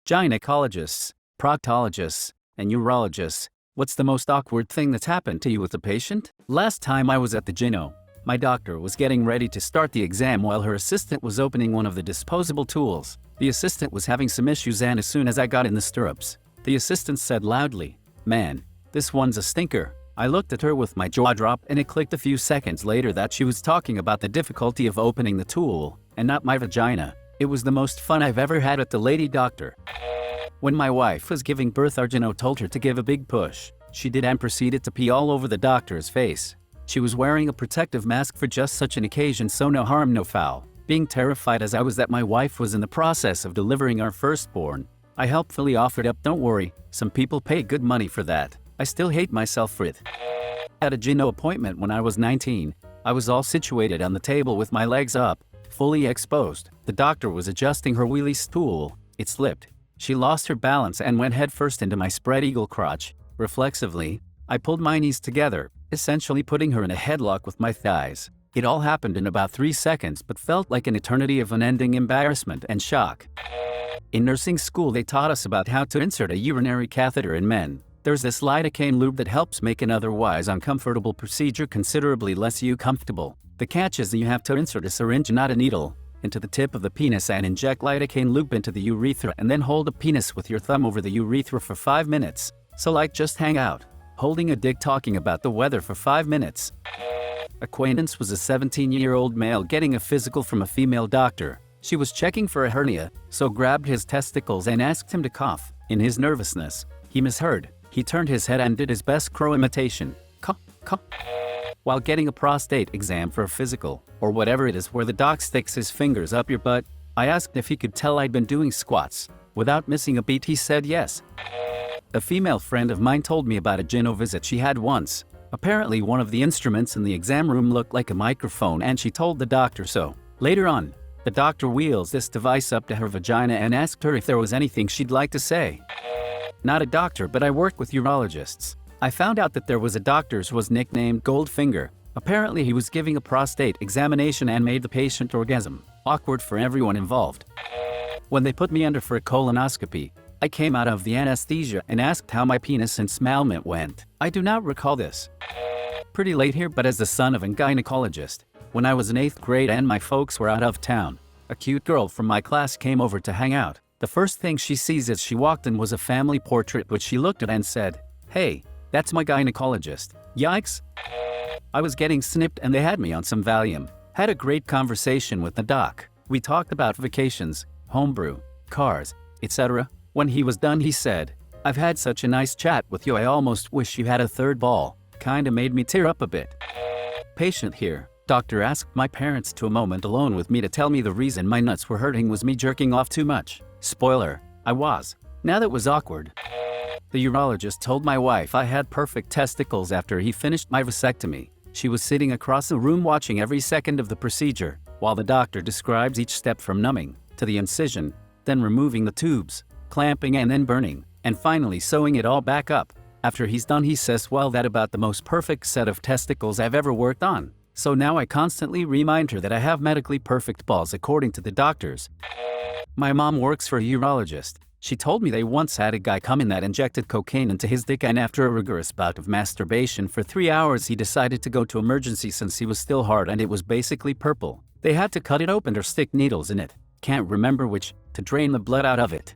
Gynecologists, proctologists, and urologists. What's the most awkward thing that's happened to you with a patient? Last time I was at the gyno, my doctor was getting ready to start the exam while her assistant was opening one of the disposable tools. The assistant was having some issues, and as soon as I got in the stirrups, the assistant said loudly, "Man, this one's a stinker." I looked at her with my jaw dropped, and it clicked a few seconds later that she was talking about the difficulty of opening the tool, and not my vagina. It was the most fun I've ever had at the lady doctor. When my wife was giving birth, our gyno told her to give a big push. She did, and proceeded to pee all over the doctor's face. She was wearing a protective mask for just such an occasion, so no harm, no foul. Being terrified as I was that my wife was in the process of delivering our firstborn, I helpfully offered up, "Don't worry, some people pay good money for that." I still hate myself for it. At a gyno appointment when I was 19, I was all situated on the table with my legs up, fully exposed. The doctor was adjusting her wheelie stool. It slipped. She lost her balance and went headfirst into my spread eagle crotch. Reflexively, I pulled my knees together, essentially putting her in a headlock with my thighs. It all happened in about 3 seconds, but felt like an eternity of unending embarrassment and shock. In nursing school, they taught us about how to insert a urinary catheter in men. There's this lidocaine lube that helps make an otherwise uncomfortable procedure considerably less comfortable. The catch is that you have to insert a syringe, not a needle, into the tip of the penis and inject lidocaine lube into the urethra, and then hold a penis with your thumb over the urethra for 5 minutes. So like just hang out, holding a dick, talking about the weather for 5 minutes. Acquaintance was a 17-year-old male getting a physical from a female doctor. She was checking for a hernia, so grabbed his testicles and asked him to cough. In his nervousness, he misheard. He turned his head and did his best crow imitation. Cough, cough. While getting a prostate exam for a physical, or whatever it is where the doc sticks his fingers up your butt, I asked if he could tell I'd been doing squats. Without missing a beat, he said yes. A female friend of mine told me about a gyno visit she had once. Apparently one of the instruments in the exam room looked like a microphone, and she told the doctor so. Later on, the doctor wheels this device up to her vagina and asked her if there was anything she'd like to say. Not a doctor, but I work with urologists. I found out that there was a doctor who was nicknamed Goldfinger. Apparently he was giving a prostate examination and made the patient orgasm. Awkward for everyone involved. When they put me under for a colonoscopy, I came out of the anesthesia and asked how my penis ensamplement went. I do not recall this. Pretty late here, but as the son of a gynecologist, when I was in 8th grade and my folks were out of town, a cute girl from my class came over to hang out. The first thing she sees as she walked in was a family portrait, which she looked at and said, "Hey, that's my gynecologist." Yikes. I was getting snipped and they had me on some Valium. Had a great conversation with the doc. We talked about vacations, homebrew, cars, etc. When he was done, he said, "I've had such a nice chat with you. I almost wish you had a third ball." Kinda made me tear up a bit. Patient here. Doctor asked my parents to a moment alone with me to tell me the reason my nuts were hurting was me jerking off too much. Spoiler, I was. Now that was awkward. The urologist told my wife I had perfect testicles after he finished my vasectomy. She was sitting across the room watching every second of the procedure, while the doctor describes each step from numbing, to the incision, then removing the tubes, clamping and then burning, and finally sewing it all back up. After he's done, he says, "Well, that about the most perfect set of testicles I've ever worked on." So now I constantly remind her that I have medically perfect balls according to the doctors. My mom works for a urologist. She told me they once had a guy come in that injected cocaine into his dick, and after a rigorous bout of masturbation for 3 hours, he decided to go to emergency since he was still hard and it was basically purple. They had to cut it open or stick needles in it, can't remember which, to drain the blood out of it.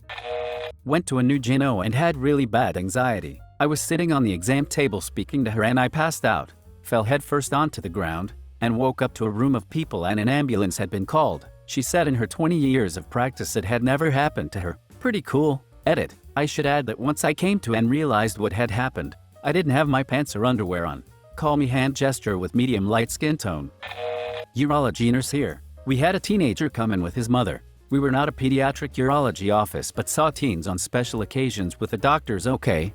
Went to a new gyno and had really bad anxiety. I was sitting on the exam table speaking to her and I passed out, fell headfirst onto the ground, and woke up to a room of people and an ambulance had been called. She said in her 20 years of practice it had never happened to her. Pretty cool. Edit. I should add that once I came to and realized what had happened, I didn't have my pants or underwear on. Call me hand gesture with medium light skin tone. Urology nurse here. We had a teenager come in with his mother. We were not a pediatric urology office but saw teens on special occasions with the doctors okay.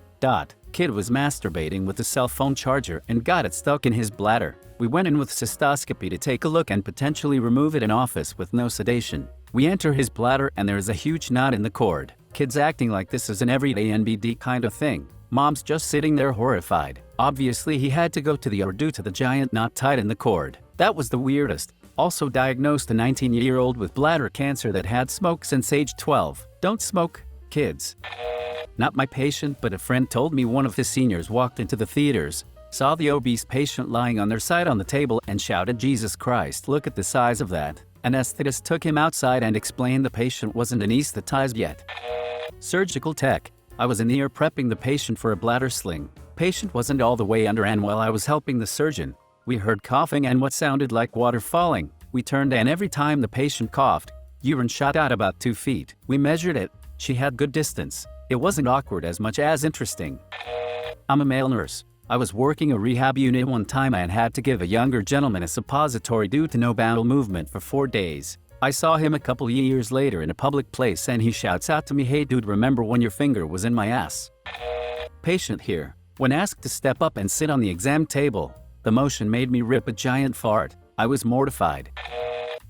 Kid was masturbating with a cell phone charger and got it stuck in his bladder. We went in with cystoscopy to take a look and potentially remove it in office with no sedation. We enter his bladder and there is a huge knot in the cord. Kid's acting like this is an everyday NBD kind of thing. Mom's just sitting there horrified. Obviously he had to go to the OR due to the giant knot tied in the cord. That was the weirdest. Also diagnosed a 19-year-old with bladder cancer that had smoked since age 12. Don't smoke. kids. Not my patient, but a friend told me one of the seniors walked into the theaters, saw the obese patient lying on their side on the table and shouted, "Jesus Christ, look at the size of that." An anesthetist took him outside and explained the patient wasn't anesthetized yet. Surgical tech. I was in the ER prepping the patient for a bladder sling. Patient wasn't all the way under, and while I was helping the surgeon, we heard coughing and what sounded like water falling. We turned, and every time the patient coughed, urine shot out about 2 feet. We measured it. She had good distance. It wasn't awkward as much as interesting. I'm a male nurse. I was working a rehab unit one time and had to give a younger gentleman a suppository due to no bowel movement for 4 days. I saw him a couple years later in a public place and he shouts out to me, "Hey dude, remember when your finger was in my ass?" Patient here. When asked to step up and sit on the exam table, the motion made me rip a giant fart. I was mortified.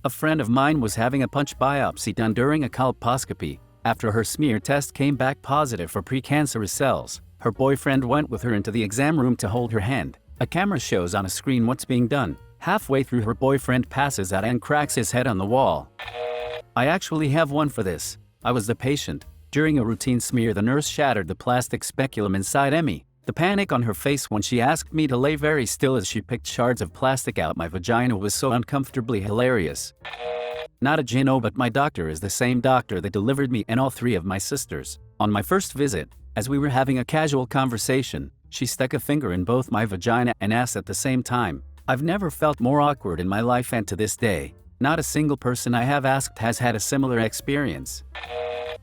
A friend of mine was having a punch biopsy done during a colposcopy. After her smear test came back positive for precancerous cells, her boyfriend went with her into the exam room to hold her hand. A camera shows on a screen what's being done. Halfway through, her boyfriend passes out and cracks his head on the wall. I actually have one for this. I was the patient. During a routine smear, the nurse shattered the plastic speculum inside Emmy. The panic on her face when she asked me to lay very still as she picked shards of plastic out my vagina was so uncomfortably hilarious. Not a gyno, but my doctor is the same doctor that delivered me and all 3 of my sisters. On my first visit, as we were having a casual conversation, she stuck a finger in both my vagina and ass at the same time. I've never felt more awkward in my life, and to this day, not a single person I have asked has had a similar experience.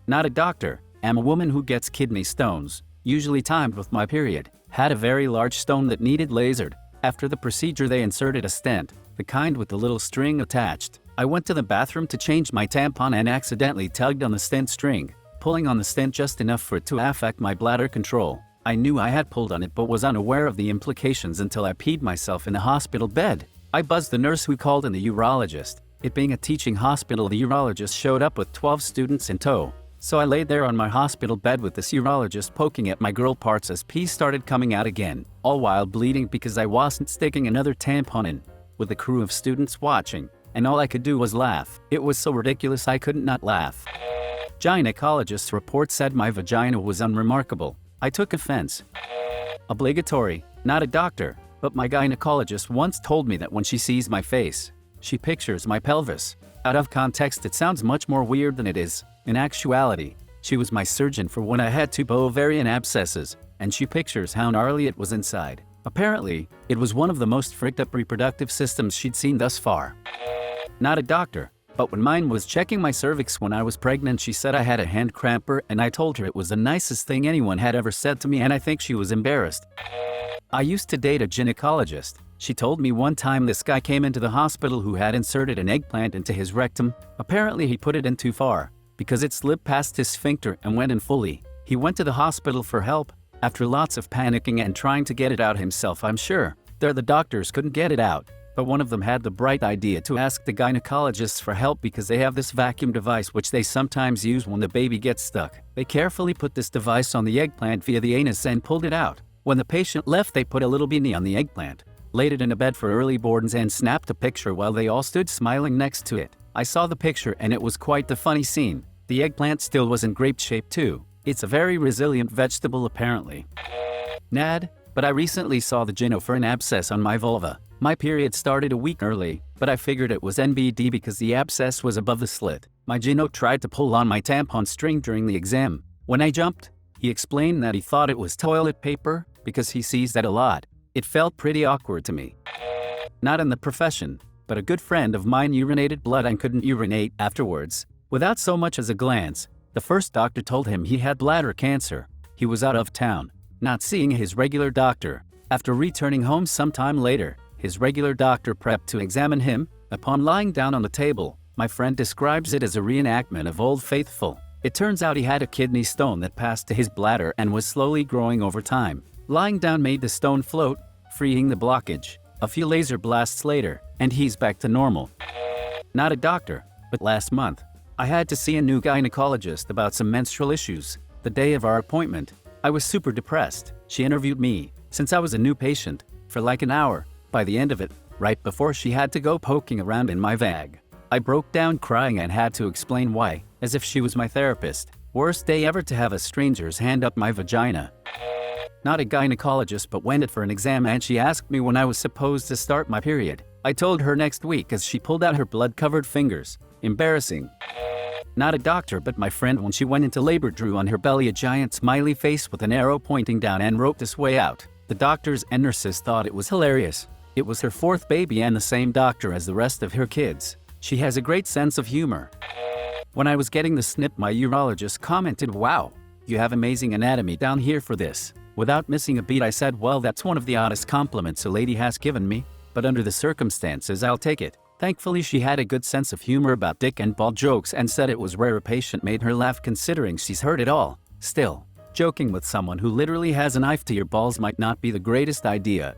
Not a doctor. I'm a woman who gets kidney stones, usually timed with my period. Had a very large stone that needed lasered. After the procedure, they inserted a stent, the kind with the little string attached. I went to the bathroom to change my tampon and accidentally tugged on the stent string, pulling on the stent just enough for it to affect my bladder control. I knew I had pulled on it but was unaware of the implications until I peed myself in a hospital bed. I buzzed the nurse who called in the urologist. It being a teaching hospital, the urologist showed up with 12 students in tow. So I laid there on my hospital bed with this urologist poking at my girl parts as pee started coming out again, all while bleeding because I wasn't sticking another tampon in, with a crew of students watching, and all I could do was laugh. It was so ridiculous I couldn't not laugh. Gynecologist's report said my vagina was unremarkable. I took offense. Obligatory. Not a doctor, but my gynecologist once told me that when she sees my face, she pictures my pelvis. Out of context, it sounds much more weird than it is. In actuality, she was my surgeon for when I had 2 ovarian abscesses, and she pictures how gnarly it was inside. Apparently, it was one of the most fricked up reproductive systems she'd seen thus far. Not a doctor, but when mine was checking my cervix when I was pregnant, she said I had a hand cramper, and I told her it was the nicest thing anyone had ever said to me, and I think she was embarrassed. I used to date a gynecologist. She told me one time this guy came into the hospital who had inserted an eggplant into his rectum. Apparently he put it in too far, because it slipped past his sphincter and went in fully. He went to the hospital for help, after lots of panicking and trying to get it out himself, I'm sure. The doctors couldn't get it out, but one of them had the bright idea to ask the gynecologists for help because they have this vacuum device which they sometimes use when the baby gets stuck. They carefully put this device on the eggplant via the anus and pulled it out. When the patient left, they put a little beanie on the eggplant, laid it in a bed for early borns, and snapped a picture while they all stood smiling next to it. I saw the picture and it was quite the funny scene. The eggplant still was in grape shape too. It's a very resilient vegetable apparently. Nad, but I recently saw the gyno for an abscess on my vulva. My period started a week early, but I figured it was NBD because the abscess was above the slit. My gyno tried to pull on my tampon string during the exam. When I jumped, he explained that he thought it was toilet paper because he sees that a lot. It felt pretty awkward to me. Not in the profession, but a good friend of mine urinated blood and couldn't urinate afterwards. Without so much as a glance, the first doctor told him he had bladder cancer. He was out of town, not seeing his regular doctor. After returning home sometime later, his regular doctor prepped to examine him. Upon lying down on the table, my friend describes it as a reenactment of Old Faithful. It turns out he had a kidney stone that passed to his bladder and was slowly growing over time. Lying down made the stone float, freeing the blockage. A few laser blasts later, and he's back to normal. Not a doctor, but last month, I had to see a new gynecologist about some menstrual issues. The day of our appointment, I was super depressed. She interviewed me, since I was a new patient, for like an hour. By the end of it, right before she had to go poking around in my vag, I broke down crying and had to explain why, as if she was my therapist. Worst day ever to have a stranger's hand up my vagina. Not a gynecologist, but went it for an exam and she asked me when I was supposed to start my period. I told her next week as she pulled out her blood-covered fingers. Embarrassing. Not a doctor, but my friend when she went into labor drew on her belly a giant smiley face with an arrow pointing down and wrote this way out. The doctors and nurses thought it was hilarious. It was her fourth baby and the same doctor as the rest of her kids. She has a great sense of humor. When I was getting the snip, my urologist commented, "Wow, you have amazing anatomy down here for this." Without missing a beat I said, "Well, that's one of the oddest compliments a lady has given me, but under the circumstances I'll take it." Thankfully she had a good sense of humor about dick and ball jokes and said it was rare a patient made her laugh considering she's heard it all. Still, joking with someone who literally has a knife to your balls might not be the greatest idea.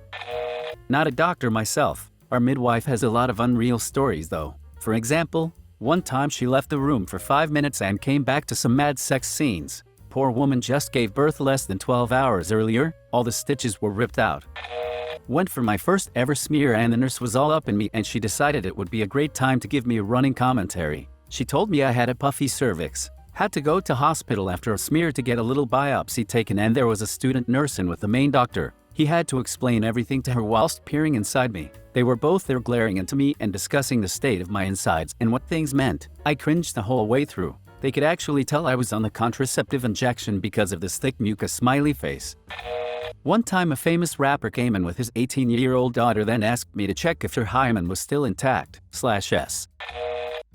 Not a doctor myself. Our midwife has a lot of unreal stories though. For example, one time she left the room for 5 minutes and came back to some mad sex scenes. Poor woman just gave birth less than 12 hours earlier, all the stitches were ripped out. Went for my first ever smear and the nurse was all up in me and she decided it would be a great time to give me a running commentary. She told me I had a puffy cervix. Had to go to hospital after a smear to get a little biopsy taken and there was a student nurse in with the main doctor. He had to explain everything to her whilst peering inside me. They were both there glaring into me and discussing the state of my insides and what things meant. I cringed the whole way through. They could actually tell I was on the contraceptive injection because of this thick mucus smiley face. One time a famous rapper came in with his 18-year-old daughter then asked me to check if her hymen was still intact/S.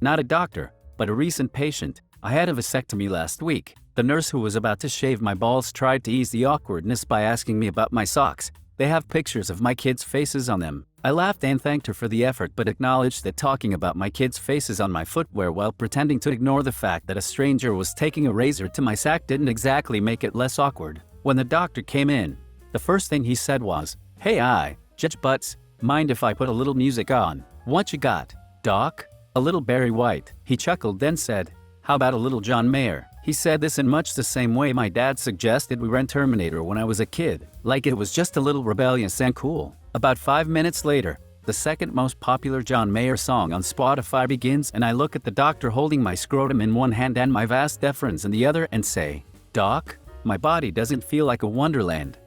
Not a doctor, but a recent patient. I had a vasectomy last week. The nurse who was about to shave my balls tried to ease the awkwardness by asking me about my socks. They have pictures of my kids' faces on them. I laughed and thanked her for the effort but acknowledged that talking about my kids' faces on my footwear while pretending to ignore the fact that a stranger was taking a razor to my sack didn't exactly make it less awkward. When the doctor came in, the first thing he said was, "Hey, Judge Butts, mind if I put a little music on? What you got, Doc?" "A little Barry White." He chuckled then said, "How about a little John Mayer?" He said this in much the same way my dad suggested we rent Terminator when I was a kid, like it was just a little rebellious and cool. About 5 minutes later, the second most popular John Mayer song on Spotify begins and I look at the doctor holding my scrotum in one hand and my vas deferens in the other and say, "Doc, my body doesn't feel like a wonderland."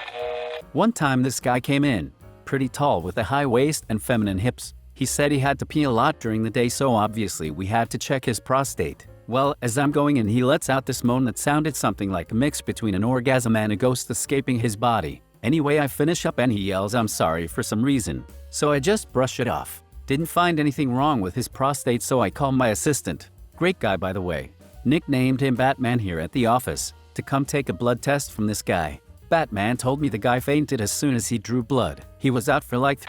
One time this guy came in, pretty tall with a high waist and feminine hips. He said he had to pee a lot during the day so obviously we had to check his prostate. Well, as I'm going in he lets out this moan that sounded something like a mix between an orgasm and a ghost escaping his body. Anyway, I finish up and he yells I'm sorry for some reason. So I just brush it off. Didn't find anything wrong with his prostate so I call my assistant. Great guy by the way. Nicknamed him Batman here at the office. To come take a blood test from this guy. Batman told me the guy fainted as soon as he drew blood. He was out for like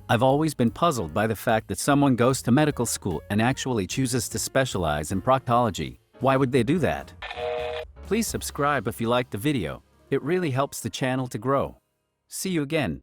I've always been puzzled by the fact that someone goes to medical school and actually chooses to specialize in proctology. Why would they do that? Please subscribe if you liked the video. It really helps the channel to grow. See you again.